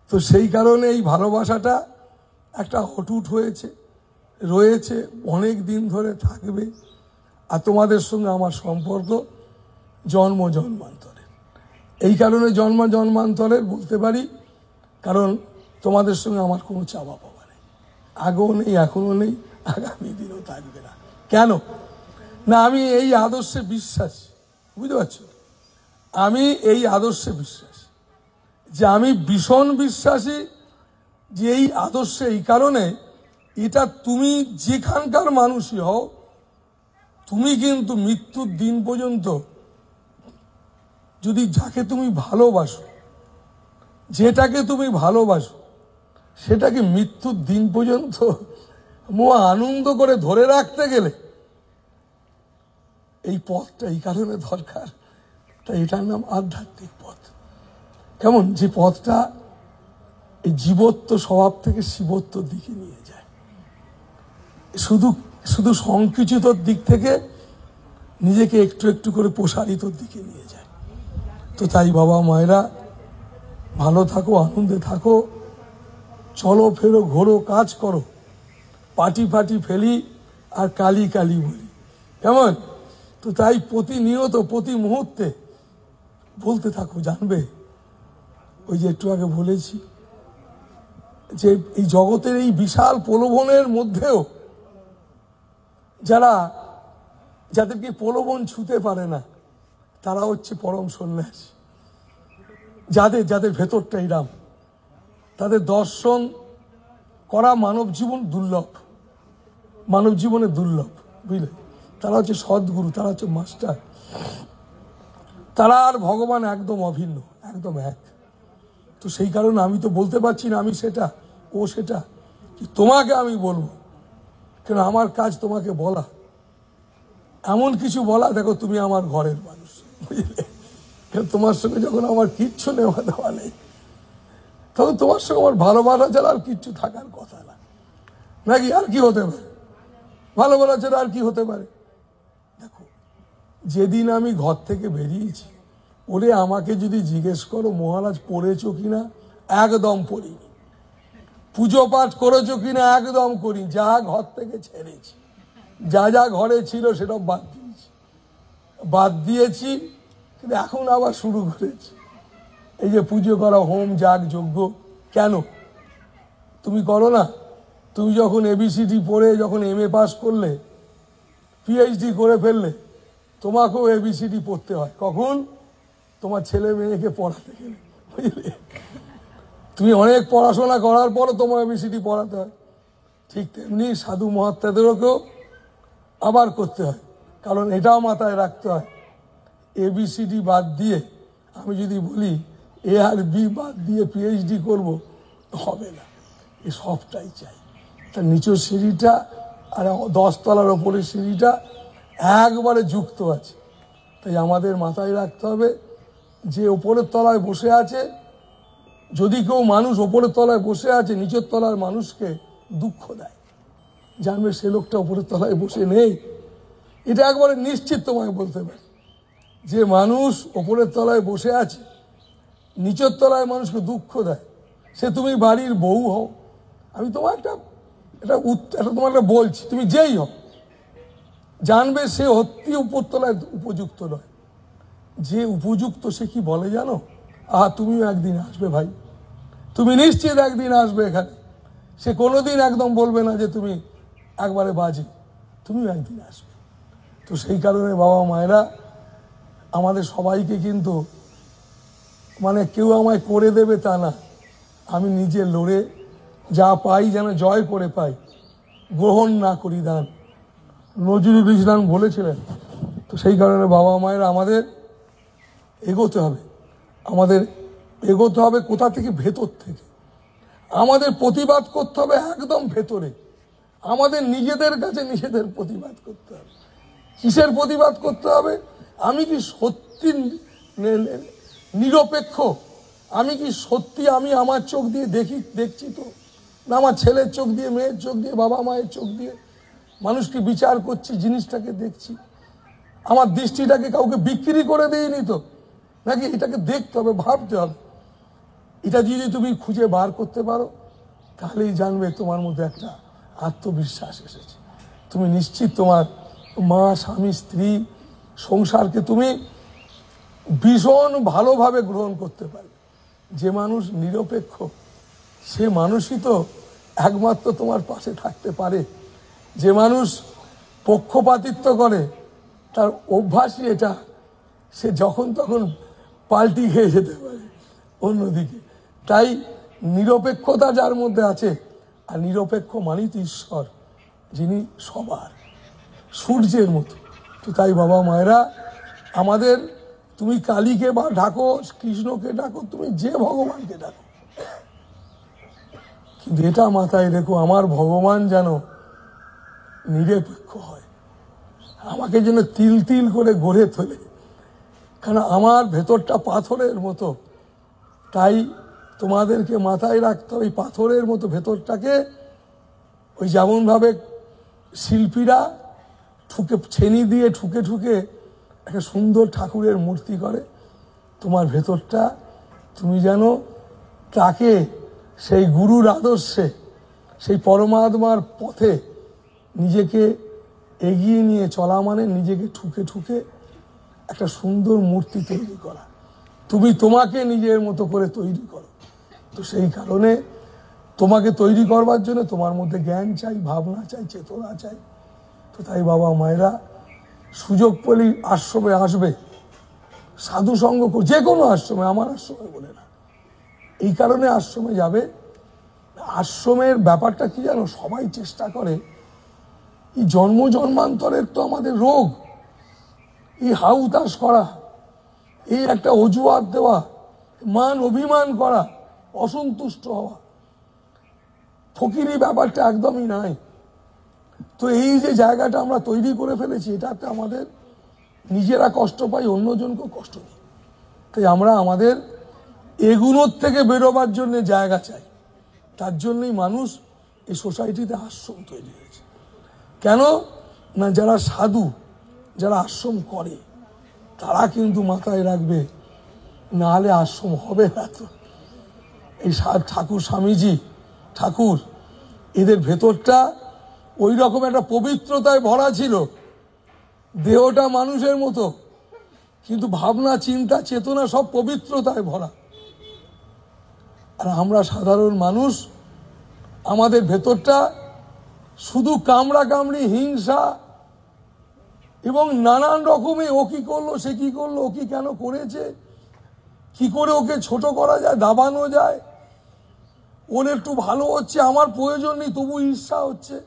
তো সেই কারণে এই ভালোবাসাটা একটা অটুট রয়েছে, অনেক দিন ধরে থাকবে। আর তোমাদের সঙ্গে আমার সম্পর্ক জন্মান্তরের। এই কারণে জন্মান্তরের বলতে পারি, কারণ তোমাদের সঙ্গে আমার কোনো চাওয়া পাওয়া নেই, আগেও নেই, এখনো নেই, আগামী দিনও থাকবে না। কেন না, আমি এই আদর্শে বিশ্বাসী, বুঝতে পারছো? আমি এই আদর্শে বিশ্বাসী, যে আমি ভীষণ বিশ্বাসী যে এই আদর্শে, এই কারণে, এটা তুমি যেখানকার মানুষই হও, তুমি কিন্তু মৃত্যুর দিন পর্যন্ত যদি যাকে তুমি ভালোবাসো, যেটাকে তুমি ভালোবাসো, সেটাকে মৃত্যুর দিন পর্যন্ত আনন্দ করে ধরে রাখতে গেলে এই পথটা এই কারণে দরকার। তাই এটার নাম আধ্যাত্মিক পথ। কেমন? যে পথটা এই জীবত্ব স্বভাব থেকে শিবত্বর দিকে নিয়ে যায়, শুধু সংকুচিতর দিক থেকে নিজেকে একটু একটু করে প্রসারিতর দিকে নিয়ে যায়। তো তাই বাবা মায়েরা, ভালো থাকো, আনন্দে থাকো, চলো ফেরো, ঘোরো, কাজ করো, পাটি ফেলি আর কালি বলি, কেমন? তো তাই প্রতিনিয়ত, প্রতি মুহূর্তে বলতে থাকো, জানবে ওই যে একটু আগে বলেছি যে এই জগতের এই বিশাল প্রলোভনের মধ্যেও যাদেরকে প্রলোভন ছুঁতে পারে না, তারা হচ্ছে পরম সন্ন্যাসী। যাদের ভেতরটা এরাম, তাদের দর্শন করা মানব জীবনে দুর্লভ, বুঝলে? তারা হচ্ছে সদ্গুরু, তারা হচ্ছে মাস্টার, তারা আর ভগবান একদম অভিন্ন, একদম এক। তো সেই কারণে আমি তো বলতে পারছি না আমি সেটা, ও সেটা, তোমাকে আমি বলবো, কেন আমার কাজ তোমাকে বলা, এমন কিছু বলা, দেখো তুমি আমার ঘরের মানুষ, বুঝলে? তোমার সঙ্গে যখন আমার কিচ্ছু নেওয়া দেওয়া নেই, তখন তোমার সঙ্গে আমার ভালোবাসা ছাড়া আর কিচ্ছু থাকার কথা না, নাকি? আর কি হতে পারে? ভালোবাসা ছাড়া আর কি হতে পারে? দেখো, যেদিন আমি ঘর থেকে বেরিয়েছি, ওরে আমাকে যদি জিজ্ঞেস করো মহারাজ পড়েছো কিনা, একদম পড়িনি, পুজো পাঠ করেছো কিনা? একদম করি, যা ঘর থেকে ছেড়েছি, যা যা ঘরে ছিল সেটা বাদ দিয়েছি, কিন্তু এখন আবার শুরু করেছি এই যে পুজো করা, হোম যাগ যজ্ঞ। কেন তুমি করো না? তুমি যখন এবিসিডি পড়ে যখন MA পাস করলে, PhD করে ফেললে, তোমাকেও এবিসিডি পড়তে হয়। কখন? তোমার ছেলে মেয়েকে পড়াতে গেলে, বুঝলে? তুমি অনেক পড়াশোনা করার পরও তোমার এবিসিডি পড়াতে হয়। ঠিক তেমনি সাধু মহাত্মাদেরকেও আবার করতে হয়, কারণ এটাও মাথায় রাখতে হয়, এবিসিডি বাদ দিয়ে আমি যদি বলি A আর B বাদ দিয়ে PhD করব, হবে না। এ সবটাই চাই। তার নিচের সিঁড়িটা আর 10 তলার ওপরের সিঁড়িটা একবারে যুক্ত আছে। তাই আমাদের মাথায় রাখতে হবে যে ওপরের তলায় বসে আছে, যদি কেউ মানুষ ওপরের তলায় বসে আছে নিচের তলার মানুষকে দুঃখ দেয়, জানবে সে লোকটা ওপরের তলায় বসে নেই। এটা একবারে নিশ্চিত তোমায় বলতে পারে, যে মানুষ ওপরের তলায় বসে আছে নিচের তলায় মানুষকে দুঃখ দেয়, সে তুমি বাড়ির বউ হও, আমি তোমার এটা তোমার একটা বলছি, তুমি যেই হও, জানবে সে অতি উপরতলায় উপযুক্ত নয়। যে উপযুক্ত সে কি বলে জানো? তুমিও একদিন আসবে ভাই, তুমি নিশ্চিত একদিন আসবে এখানে। সে কোনোদিন একদম বলবে না যে তুমি একবারে বাজে, তুমিও একদিন আসবে। তো সেই কারণে বাবা মায়েরা আমাদের সবাইকে কিন্তু মানে কেউ আমায় করে দেবে তা না, আমি নিজে লড়ে যা পাই যেন জয় করে পাই, গ্রহণ না করি দান, নজরুল ইসলাম বলেছিলেন। তো সেই কারণে বাবা মায়েরা আমাদের এগোতে হবে, কোথা থেকে? ভেতর থেকে। আমাদের প্রতিবাদ করতে হবে একদম ভেতরে, আমাদের নিজেদের কাছে নিজেদের প্রতিবাদ করতে হবে। কিসের প্রতিবাদ করতে হবে? আমি কি সত্যি নিরপেক্ষ? আমি কি সত্যি আমি আমার চোখ দিয়ে দেখছি তো না, আমার ছেলের চোখ দিয়ে, মেয়ের চোখ দিয়ে, বাবা মায়ের চোখ দিয়ে মানুষকে বিচার করছি, জিনিসটাকে দেখছি, আমার দৃষ্টিটাকে কাউকে বিক্রি করে দিইনি তো, নাকি? এটাকে দেখতে হবে, ভাবতে হবে। এটা যদি তুমি খুঁজে বার করতে পারো, তাহলেই জানবে তোমার মধ্যে একটা আত্মবিশ্বাস এসেছে। তুমি নিশ্চিত তোমার মা, স্বামী, স্ত্রী, সংসারকে তুমি ভীষণ ভালোভাবে গ্রহণ করতে পারবে। যে মানুষ নিরপেক্ষ, সে মানুষই তো একমাত্র তোমার পাশে থাকতে পারে। যে মানুষ পক্ষপাতিত্ব করে, তার অভ্যাসই এটা, সে যখন তখন পাল্টি খেয়ে যেতে পারে অন্যদিকে। তাই নিরপেক্ষতা যার মধ্যে আছে, আর নিরপেক্ষ মানেই তো ঈশ্বর, যিনি সবার, সূর্যের মতো। তো তাই বাবা মায়েরা আমাদের, তুমি কালীকে বা ডাকো, কৃষ্ণকে ডাকো, তুমি যে ভগবানকে ডাকো, কিন্তু এটা মাথায় রেখো, আমার ভগবান যেন নিরপেক্ষ হয়, আমাকে যেন তিল তিল করে গড়ে তোলে, কারণ আমার ভেতরটা পাথরের মতো। তাই তোমাদেরকে মাথায় রাখতে হবে, পাথরের মতো ভেতরটাকে, ওই যেমনভাবে শিল্পীরা ছেনি দিয়ে ঠুকে ঠুকে একটা সুন্দর ঠাকুরের মূর্তি করে, তোমার ভেতরটা তুমি যেন তাকে সেই গুরুর আদর্শে, সেই পরমাত্মার পথে নিজেকে এগিয়ে নিয়ে চলা, মানে নিজেকে ঠুকে ঠুকে একটা সুন্দর মূর্তি তৈরি করা। তুমি তোমাকে নিজের মতো করে তৈরি করো। তো সেই কারণে তোমাকে তৈরি করবার জন্য তোমার মধ্যে জ্ঞান চাই, ভাবনা চাই, চেতনা চাই। তো তাই বাবা মায়েরা সুযোগ পেলেই আশ্রমে আসবে, সাধু সঙ্গ, যে কোনো আশ্রমে, আমার আশ্রমে বলে না, এই কারণে আশ্রমে যাবে। আশ্রমের ব্যাপারটা কি জানো? সবাই চেষ্টা করে, এই জন্ম জন্মান্তরের তো আমাদের রোগ, এই হাউতাস করা, এই একটা অজুহাত দেওয়া, মান অভিমান করা, অসন্তুষ্ট হওয়া, ফকিরি ব্যাপারটা একদমই নাই। তো এই যে জায়গাটা আমরা তৈরি করে ফেলেছি, এটাতে আমাদের নিজেরা কষ্ট পাই, অন্যজনকেও কষ্ট দিই। তাই আমরা আমাদের এগুলোর থেকে বেরোবার জন্য জায়গা চাই। তার জন্যই মানুষ এই সোসাইটিতে আশ্রম তৈরি হয়েছে। কেন না? যারা সাধু, যারা আশ্রম করে, তারা কিন্তু মাথায় রাখবে, নাহলে আশ্রম হবে না। তো এই ঠাকুর স্বামীজি ঠাকুর, এদের ভেতরটা ওই রকম একটা পবিত্রতায় ভরা ছিল, দেহটা মানুষের মতো, কিন্তু ভাবনা, চিন্তা, চেতনা সব পবিত্রতায় ভরা। আর আমরা সাধারণ মানুষ, আমাদের ভেতরটা শুধু কামড়া কামড়ি, হিংসা এবং নানান রকমের ও কি করলো, সে কি করলো, ও কি কেন করেছে, কি করে ওকে ছোট করা যায়, দাবানো যায়, ওর একটু ভালো হচ্ছে, আমার প্রয়োজন নেই তবু ঈর্ষা হচ্ছে।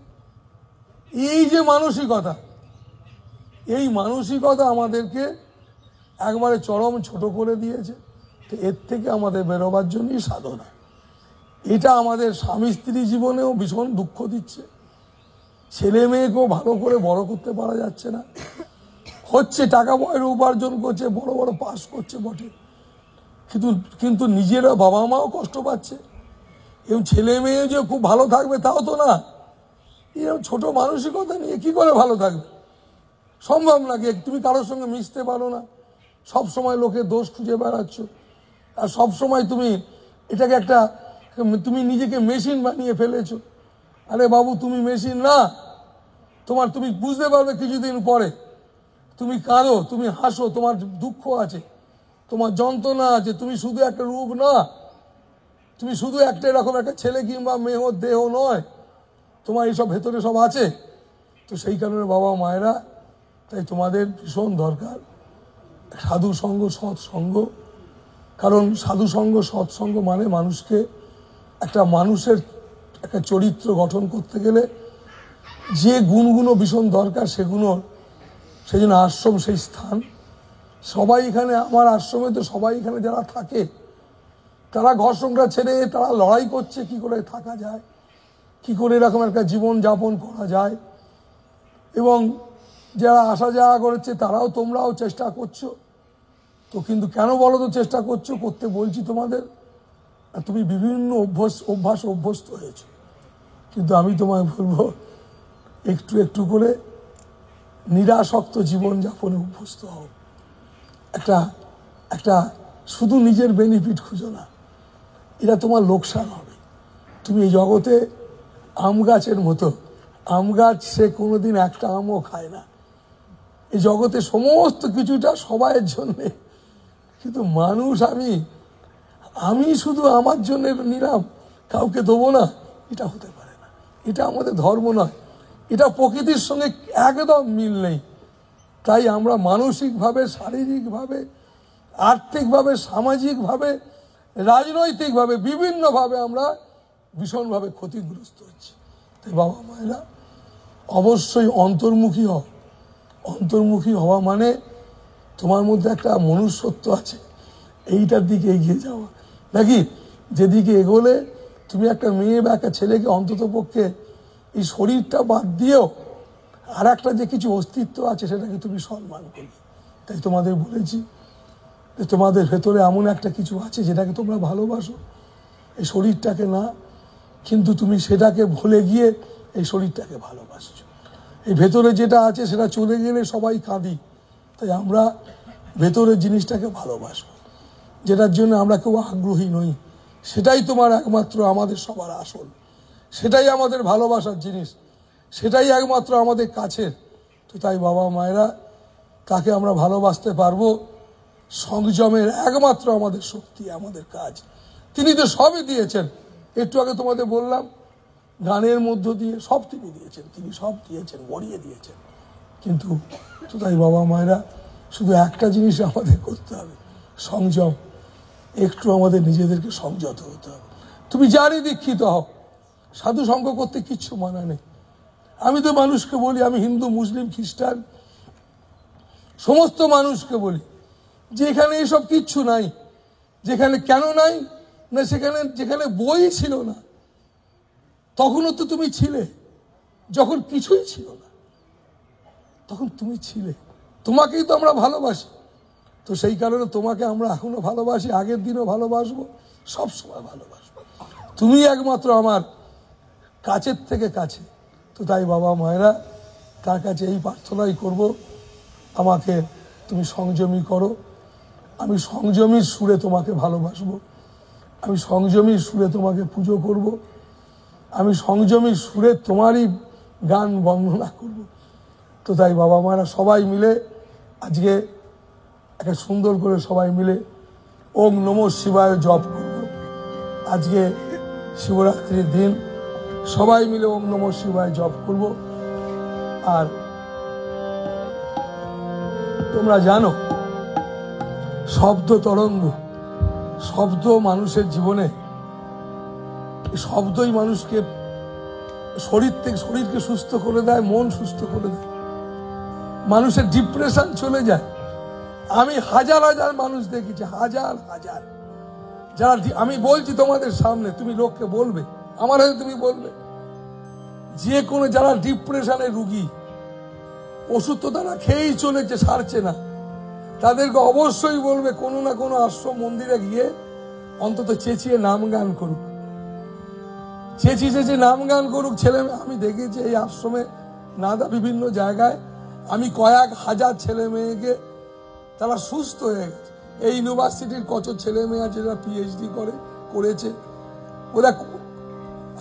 এই যে মানসিকতা, এই মানসিকতা আমাদেরকে একবারে চরম ছোট করে দিয়েছে। তো এর থেকে আমাদের বেরোবার জন্যই সাধনা। এটা আমাদের স্বামী স্ত্রী জীবনেও ভীষণ দুঃখ দিচ্ছে, ছেলে মেয়েকেও ভালো করে বড় করতে পারা যাচ্ছে না। হচ্ছে টাকা পয়সা উপার্জন করছে, বড় বড় পাস করছে বটে, কিন্তু নিজেরা বাবা মাও কষ্ট পাচ্ছে, এবং ছেলে মেয়ে যে খুব ভালো থাকবে তাও তো না। এরকম ছোট মানসিকতা নিয়ে কি করে ভালো থাকবে? সম্ভব নাকি? তুমি কারোর সঙ্গে মিশতে পারো না, সব সময় লোকের দোষ খুঁজে বেড়াচ্ছ, আর সব সময় তুমি এটাকে একটা, তুমি নিজেকে মেশিন বানিয়ে ফেলেছো। আরে বাবু, তুমি মেশিন না। তুমি বুঝতে পারবে কিছুদিন পরে। তুমি কাঁদো, তুমি হাসো, তোমার দুঃখ আছে, তোমার যন্ত্রণা আছে, তুমি শুধু একটা রূপ না, তুমি শুধু একটা এরকম একটা ছেলে কিংবা মেয়ে দেহ নয়, তোমার এইসব ভেতরে সব আছে। তো সেই কারণে বাবা মায়েরা, তাই তোমাদের ভীষণ দরকার সাধু সঙ্গ, সৎসঙ্গ। কারণ সাধু সঙ্গ, সৎসঙ্গ মানে মানুষকে, একটা মানুষের একটা চরিত্র গঠন করতে গেলে যে গুণগুলো ভীষণ দরকার, সেগুলোর, সেই জন্য আশ্রম সেই স্থান। সবাই এখানে, আমার আশ্রমে তো সবাই এখানে যারা থাকে, তারা ঘর সংসার ছেড়ে তারা লড়াই করছে কি করে থাকা যায়, কি করে এরকম একটা জীবন যাপন করা যায়। এবং যারা আসা যাওয়া করেছে তারাও, তোমরাও চেষ্টা করছো। তো কিন্তু কেন বলো তো চেষ্টা করছো? করতে বলছি তোমাদের, তুমি বিভিন্ন অভ্যাস অভ্যস্ত হয়েছ। কিন্তু আমি তোমায় বলবো, একটু একটু করে নিরাসক্ত জীবনযাপনে অভ্যস্ত হও। একটা শুধু নিজের বেনিফিট খুঁজো না, এটা তোমার লোকসান হবে। তুমি এই জগতে আম গাছের মতো, আম গাছ সে কোনোদিন একটা আমও খায় না। এই জগতে সমস্ত কিছুটা সবাইয়ের জন্যে, কিন্তু মানুষ আমি শুধু আমার জন্য নিলাম, কাউকে দেবো না, এটা হতে পারে না। এটা আমাদের ধর্ম নয়, এটা প্রকৃতির সঙ্গে একদম মিল নেই। তাই আমরা মানসিকভাবে, শারীরিকভাবে, আর্থিকভাবে, সামাজিকভাবে, রাজনৈতিকভাবে, বিভিন্নভাবে আমরা ভীষণভাবে ক্ষতিগ্রস্ত হচ্ছি। তাই বাবা মায়েরা অবশ্যই অন্তর্মুখী হও। অন্তর্মুখী হওয়া মানে তোমার মধ্যে একটা মনুষ্যত্ব আছে, এইটার দিকে এগিয়ে যাওয়া, নাকি যেদিকে এগোলে তুমি একটা মেয়ে বা একটা ছেলেকে অন্তত পক্ষে এই শরীরটা বাদ দিয়েও আর একটা যে কিছু অস্তিত্ব আছে সেটাকে তুমি সম্মান করবে। তাই তোমাদের বলেছি যে তোমাদের ভেতরে এমন একটা কিছু আছে যেটাকে তোমরা ভালোবাসো, এই শরীরটাকে না, কিন্তু তুমি সেটাকে ভুলে গিয়ে এই শরীরটাকে ভালোবাসছো। এই ভেতরে যেটা আছে সেটা চলে গেলে সবাই কাঁদি। তাই আমরা ভেতরের জিনিসটাকে ভালোবাসবো, যেটার জন্য আমরা কেউ আগ্রহী নই, সেটাই তোমার একমাত্র আমাদের সবার আসল, সেটাই আমাদের ভালোবাসার জিনিস, সেটাই একমাত্র আমাদের কাছের। তো তাই বাবা মায়েরা, তাকে আমরা ভালোবাসতে পারবো সংযমের একমাত্র আমাদের শক্তি, আমাদের কাজ। তিনি তো সবই দিয়েছেন, একটু আগে তোমাদের বললাম, গানের মধ্য দিয়ে সব তিনি দিয়েছেন, তিনি সব দিয়েছেন, বড়িয়ে দিয়েছেন। কিন্তু তো তাই বাবা মায়েরা, শুধু একটা জিনিস আমাদের করতে হবে, সংযম। একটু আমাদের নিজেদেরকে সংযত হতে হবে। তুমি যারই দীক্ষিত হও, সাধু সঙ্গ করতে কিচ্ছু মানা নেই। আমি তো মানুষকে বলি, আমি হিন্দু, মুসলিম, খ্রিস্টান, সমস্ত মানুষকে বলি যে এখানে এসব কিচ্ছু নাই। যেখানে কেন নাই না, যেখানে বই ছিল না, তখনও তো তুমি ছিলে। যখন কিছুই ছিল না তখন তুমি ছিলে। তোমাকেই তো আমরা ভালোবাসি। তো সেই কারণে তোমাকে আমরা এখনো ভালোবাসি, আগের দিনও ভালোবাসবো, সবসময় ভালোবাসবো। তুমি একমাত্র আমার কাছের থেকে কাছে। তো তাই বাবা মায়েরা, তার কাছে এই প্রার্থনাই করব, আমাকে তুমি সংযমী করো। আমি সংযমীর সুরে তোমাকে ভালোবাসবো, আমি সংযমীর সুরে তোমাকে পুজো করব। আমি সংযমী সুরে তোমারই গান বর্ণনা করব। তো তাই বাবা মারা সবাই মিলে আজকে একটা সুন্দর করে সবাই মিলে ওম নমঃ শিবায় জপ করব। আজকে শিবরাত্রির দিন সবাই মিলে ওম নমঃ শিবায় জপ করব। আর তোমরা জানো শব্দ তরঙ্গ, শব্দ মানুষের জীবনে, শব্দই মানুষকে শরীরকে সুস্থ করে দেয়, মন সুস্থ করে দেয়, মানুষের ডিপ্রেশন চলে যায়। আমি হাজার হাজার মানুষ দেখেছি, হাজার হাজার, যারা আমি বলছি তোমাদের সামনে, তুমি লোককে বলবে, আমার হয়তো তুমি বলবে, যে কোনো যারা ডিপ্রেশনের রুগী, ওষুধ তো তারা খেয়েই চলেছে, সারছে না, তাদেরকে অবশ্যই বলবে কোনো না কোনো আশ্রম মন্দিরে গিয়ে অন্তত চেঁচিয়ে নাম গান করুক, চেঁচিয়ে নাম গান করুক ছেলে। আমি দেখেছি এই আশ্রমে নাদা বিভিন্ন জায়গায়, আমি কয়েক হাজার ছেলে মেয়েকে, তারা সুস্থ হয়ে গেছে। এই ইউনিভার্সিটির কত ছেলে মেয়ে আছে যারা পিএইচডি করেছে, ওরা,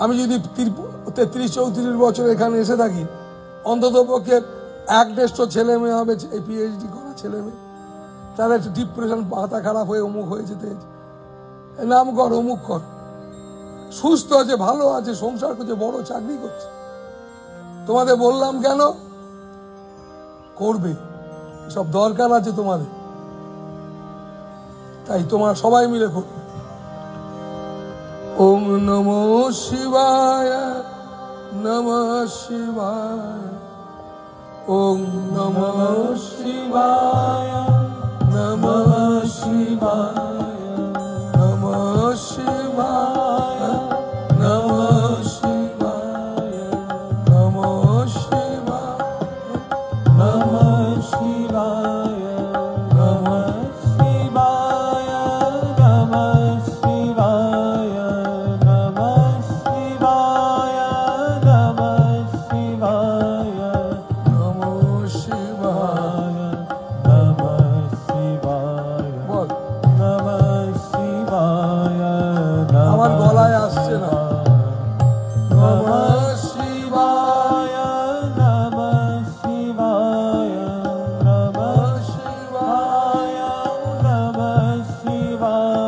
আমি যদি 33-34 বছর এখানে এসে থাকি, অন্তত পক্ষে 150 ছেলে মেয়ে হবে এই পিএইচডি করা ছেলে মেয়ে। তাদের ডিপ্রেশন, মাথা খারাপ হয়ে অমুক হয়ে যেতে, নাম কর, অমুক কর, সুস্থ আছে, ভালো আছে, সংসার করছে, বড় চাকরি করছে। তোমাদের বললাম কেন? করবে, সব দরকার আছে তোমাদের, তাই তোমার সবাই মিলে করবে। ওম নমঃ শিবায় নমঃ শিবায়, ওম নমঃ শিবায় নমঃ শিবায়, নমঃ শিবায় নমঃ শিবায়, নমঃ শিবায় নমঃ শিবায়, নমঃ শিবায় নমঃ শিবায়, নমঃ শিবায় নমঃ শিবায়, নমঃ শিবায় নমঃ শিবায়, বল নমঃ শিবায়। আমার গলায় আসছে না। নমঃ শিবায় নমঃ শিবায়, নমঃ শিবায় নমঃ শিবায়,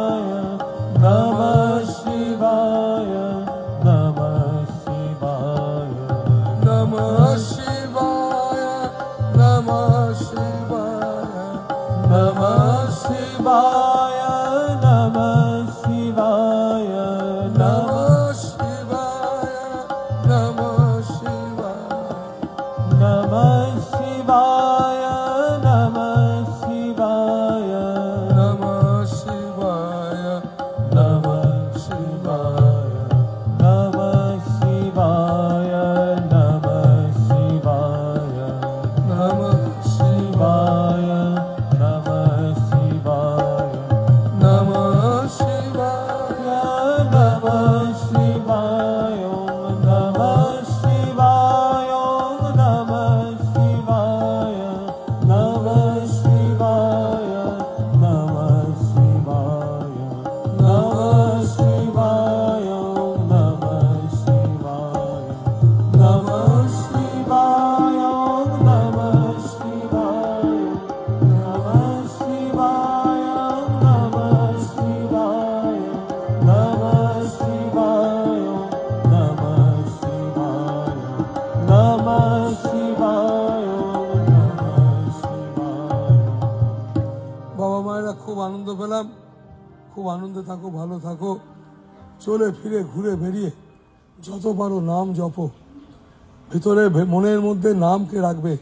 নমঃ শিবায় নমঃ শিবায়, নমঃ শিবায় নমঃ শিবায়, নমঃ শিবায় নমঃ শিবায়, নমঃ শিবায় নমঃ শিবায়, নমঃ শিবায় নমঃ শিবায়, নমঃ শিবায় নমঃ শিবায়, নমঃ শিবায় নমঃ শিবায়, নমঃ শিবায় নমঃ শিবায়, নমঃ শিবায় নমঃ শিবায়, নমঃ শিবায় নমঃ শিবায়, নমঃ শিবায় নমঃ শিবায়, নমঃ শিবায় নমঃ শিবায়, নমঃ শিবায় নমঃ শিবায়, নমঃ শিবায় নমঃ শিবায়, নমঃ শিবায় নমঃ শিবায়, নমঃ শিবায় নমঃ শিবায়। বাবা মায়েরা খুব আনন্দ পেলাম, খুব আনন্দে থাকো, ভালো থাকো, চলে ফিরে ঘুরে বেরিয়ে যত পারো নাম জপো, ভিতরে মনের মধ্যে নামকে রাখবে।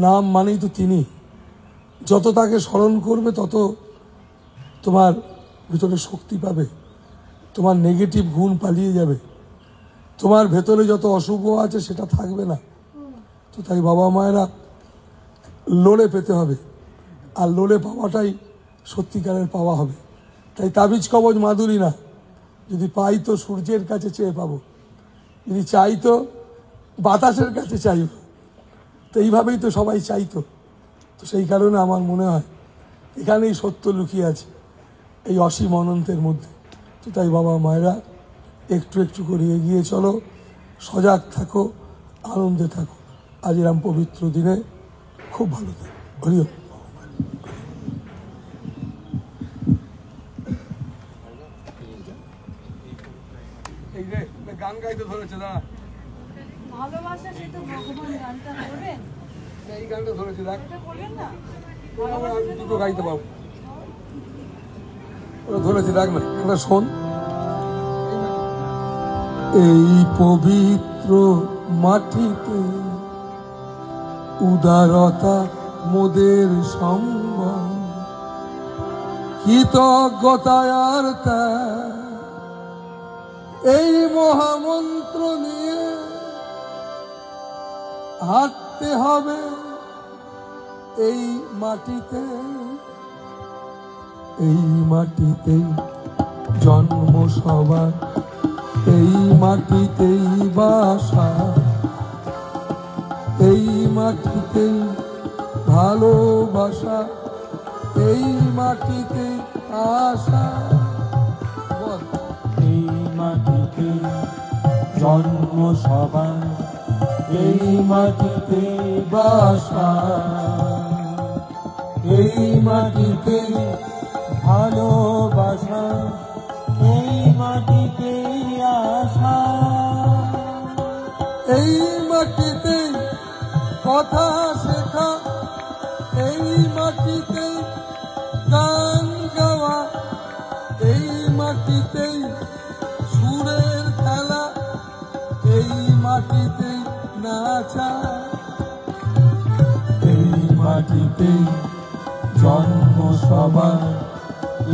নাম মানেই তো তিনি, যত তাকে স্মরণ করবে তত তোমার ভিতরে শক্তি পাবে, তোমার নেগেটিভ গুণ পালিয়ে যাবে, তোমার ভেতরে যত অশুভ আছে সেটা থাকবে না। তো তাই বাবা মায়েরা লড়ে পেতে হবে, আর লড়ে পাওয়াটাই সত্যিকারের পাওয়া হবে। তাই তাবিজ কবজ মাধুরী না, যদি পাই তো সূর্যের কাছে চেয়ে পাবো, যদি চাই তো বাতাসের কাছে চাইব। তো এইভাবেই তো সবাই চাইতো। তো সেই কারণে আমার মনে হয় এখানেই সত্য লুকিয়ে আছে, এই অসীম অনন্তের মধ্যে। তো তাই বাবা মায়েরা একটু একটু করে এগিয়ে চলো, সজাগ থাকো, আনন্দে থাকো। আজ এরম পবিত্র দিনে খুব ভালো থাকো। হরি ওম। এই যে গান গাইতে ধরেছে না, ভালোবাসা সে তো ভগবান, গানটা করবেন, এই গানটা ধরেছে, দেখ এটা করবেন না, আমি দুটো গাইতে পারবো, ওরা ধরেছে, দেখ না ওরা শোন। এই পবিত্র মাটিতে উদারতা মোদের সম্বল, কৃতজ্ঞতায় আর ত্যাগ, এই মহামন্ত্র নিয়ে হাঁটতে হবে এই মাটিতে। এই মাটিতেই জন্ম সবার, এই মাটিতেই বাসা, এই মাটিতেই ভালোবাসা, এই মাটিতে আশা। এই মাটিতে জন্ম সবার, এই মাটিতে বাসা, এই মাটিতে ভালোবাসা, এই মাটিতে আশা। এই মাটিতে কথা শেখা, এই মাটিতে গান গাওয়া, এই মাটিতেই সুরের খেলা, এই মাটিতে নাচা। এই মাটিতে জন্ম সবার,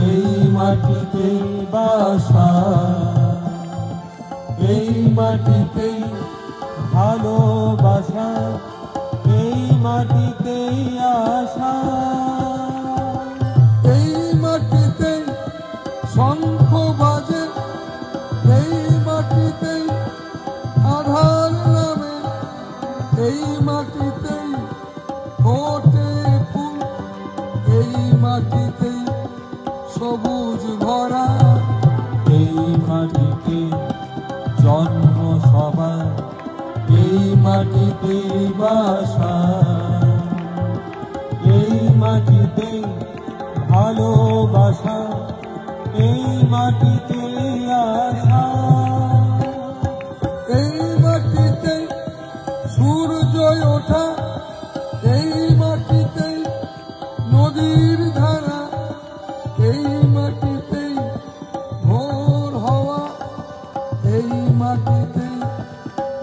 এই মাটিতে বাসা, এই মাটিতে ভালোবাসা, এই মাটিতে আশা। এই মাটিতে শঙ্খ বাজে, এই মাটিতে আধার নামে, এই মাটিতে ফোটে ফুল, এই মাটিতে সবুজ ভরা। এই মাটিতে জন্ম সবার, এই মাটিতে বাসা, এই মাটিতে ভালোবাসা, এই মাটিতে আশা। এই মাটিতে সূর্য ওঠা, এই মাটিতে নদীর ধারা, এই মাটিতে ভোর হওয়া, এই মাটিতে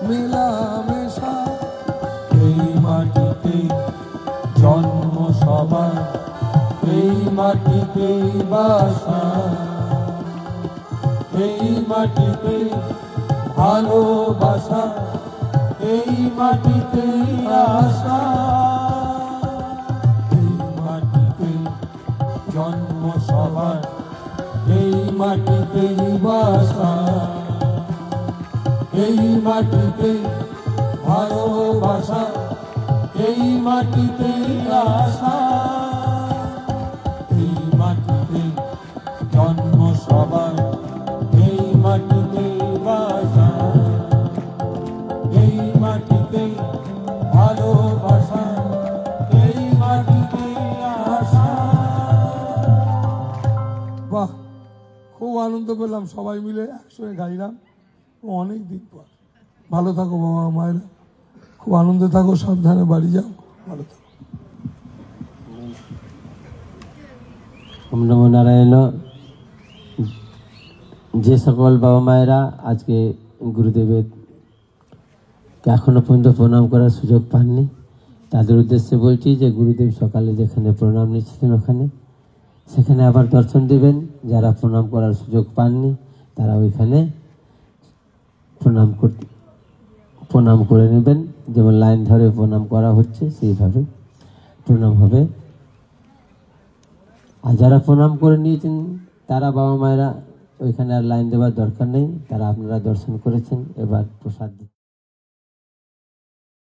মেলামেশা। এই মাটিতে জন্ম সবার, এই মাটিতে বাসা, এই মাটিতে ভালোবাসা, এই মাটিতে আশা। এই মাটিতে জন্ম সবার, এই মাটিতে বাসা, এই মাটিতে ভালোবাসা, এই মাটিতে আশা। এই মাটিতে জন্ম সবার, এই মাটিতে বাসা, এই মাটিতে ভালোবাসা, এই মাটিতে আশা। বাহ, খুব আনন্দ পেলাম, সবাই মিলে একসঙ্গে গাইলাম অনেক দিন পর। ভালো থাকো বাবা মায়েরা, খুব আনন্দে থাকো, সাবধানে বাড়ি যাও, ভালো থাকো। ওম নমো নারায়ণ। যে সকল বাবা মায়েরা আজকে গুরুদেবের এখনো পর্যন্ত প্রণাম করার সুযোগ পাননি, তাদের উদ্দেশ্যে বলছি যে গুরুদেব সকালে যেখানে প্রণাম নিচ্ছিলেন ওখানে, সেখানে আবার দর্শন দেবেন। যারা প্রণাম করার সুযোগ পাননি তারা ওইখানে প্রণাম করে নেবেন। যেমন লাইন ধরে প্রণাম করা হচ্ছে সেইভাবে প্রণাম হবে। আর যারা প্রণাম করে নিয়েছেন তারা বাবা মায়েরা ওইখানে আর লাইন দেওয়ার দরকার নেই, তারা আপনারা দর্শন করেছেন, এবার প্রসাদ